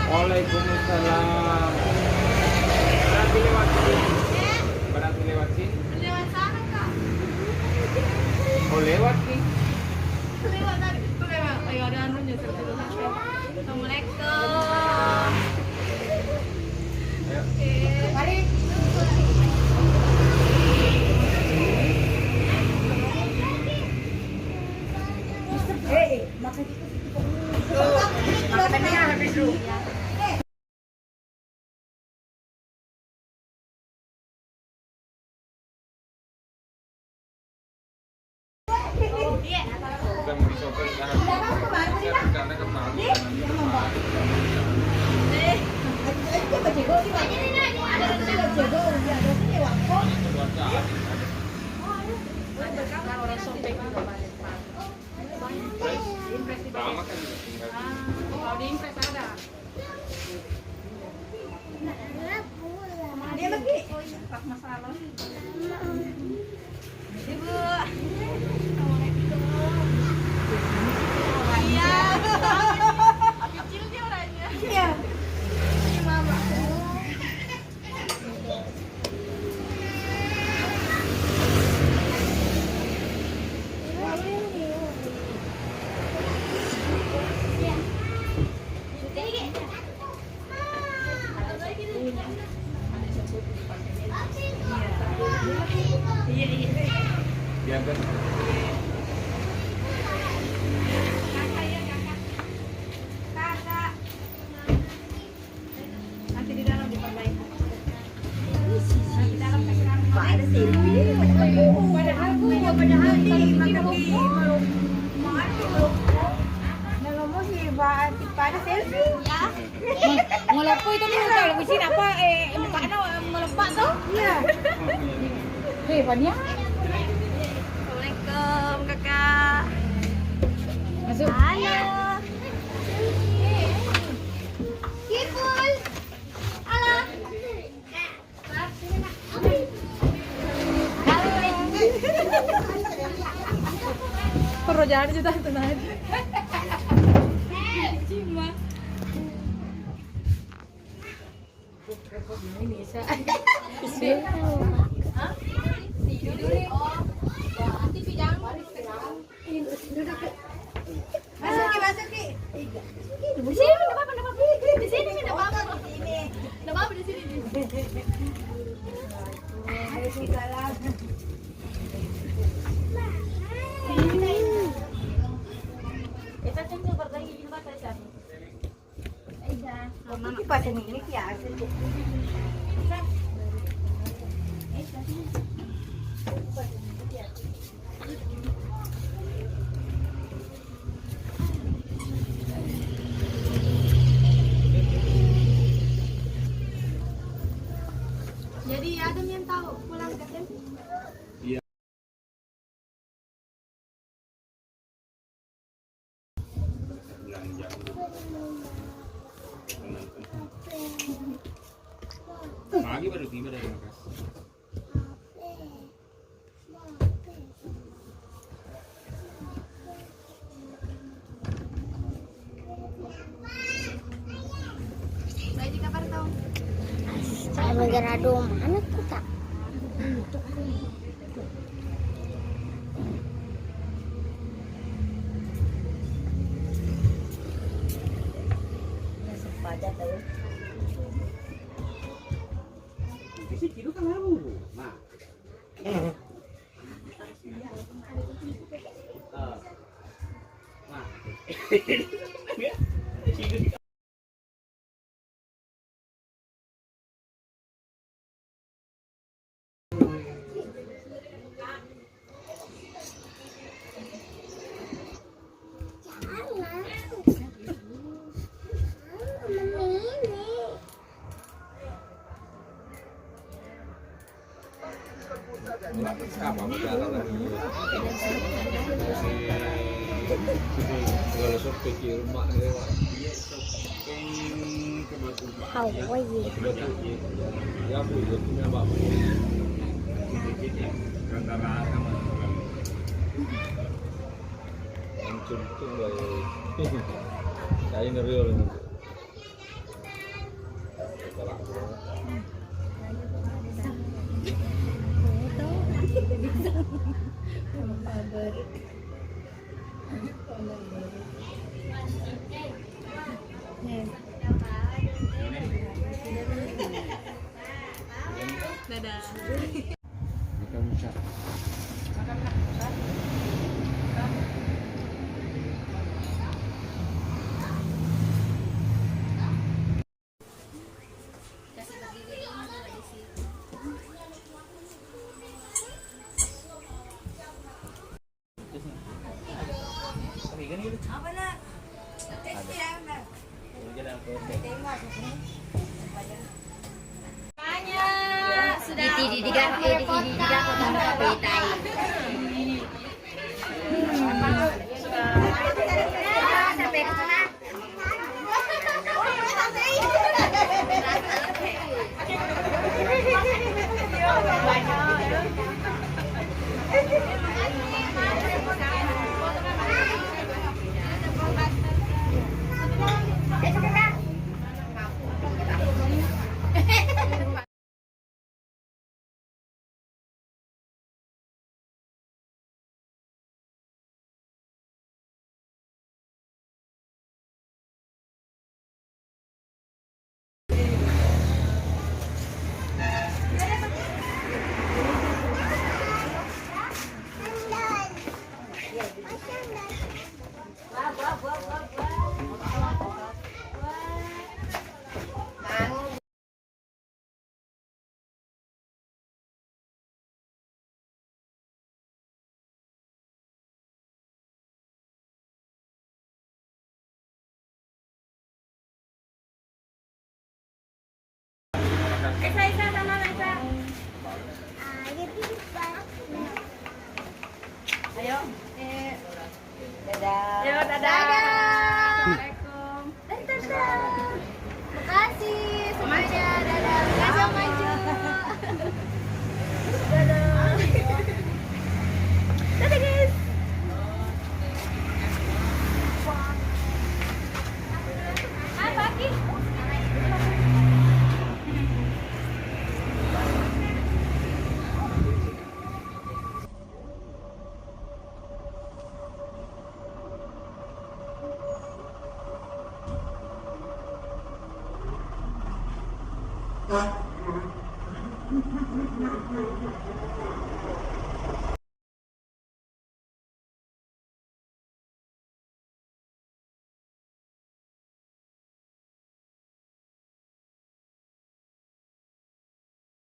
Waalaikumsalam. Berarti lewat sini. Berarti lewat sini. Lewat sana kak. Oh lewat nih. Lewat tadi. Tuh lewat. Ayo ada anunya. Assalamualaikum. Ayo. Mari. Makannya habis dulu. Bukan mau disopir karena kemarin. Orang sobek juga balik. Sama kan tinggal. Kalau di Impres ada. Dia lagi. Pak masalah. Ibu. Iya. Kecil dia orangnya. Iya. Ini mama. Iya iya. Biar kan. Kakak ya kakak. Kakak. Nanti di dalam diperbaiki. Di dalam sekarang. Pak ada selfie. Padahal ini makan di malu. Ngomong sih Pak ada selfie. Ya. Ngelepo itu nih udah lebih sini apa mukanya melepak tuh? Iya. Hebatnya. Assalamualaikum kakak. Masuk. Halo. Kipul. Halo. Perlu jalan juta tenan. Cima. Ini bisa. Hah? Tidur. Oh. TV jangan. Masuk Ki. Di sini enggak apa-apa, enggak apa-apa. Di sini enggak apa-apa. Enggak apa-apa di sini. Kita tunggu berganti di tempat saya. Ini pas ini ya. Jadi Adam yang tahu pulang ke kan? Iya. Belanja. Pagi baru tiba dari Makassar. Saya juga baru tahu. Saya menggerado mana tuh tak? Pada tahu. Isi kilo kan haru. Nah. Apa berjalan lagi? Kalau sampai ke rumah lewat Hawaii. ya bu itu punya bapak rata-rata yang cuntung lah saya ngeri orang Dadah. Makan musa. Sudah. Ayo. Dadah. Yo, dadah. Assalamualaikum. Dadah. Makasih semuanya. Dadah. Makasih maju. Dadah. Dadah guys. Apa Ki?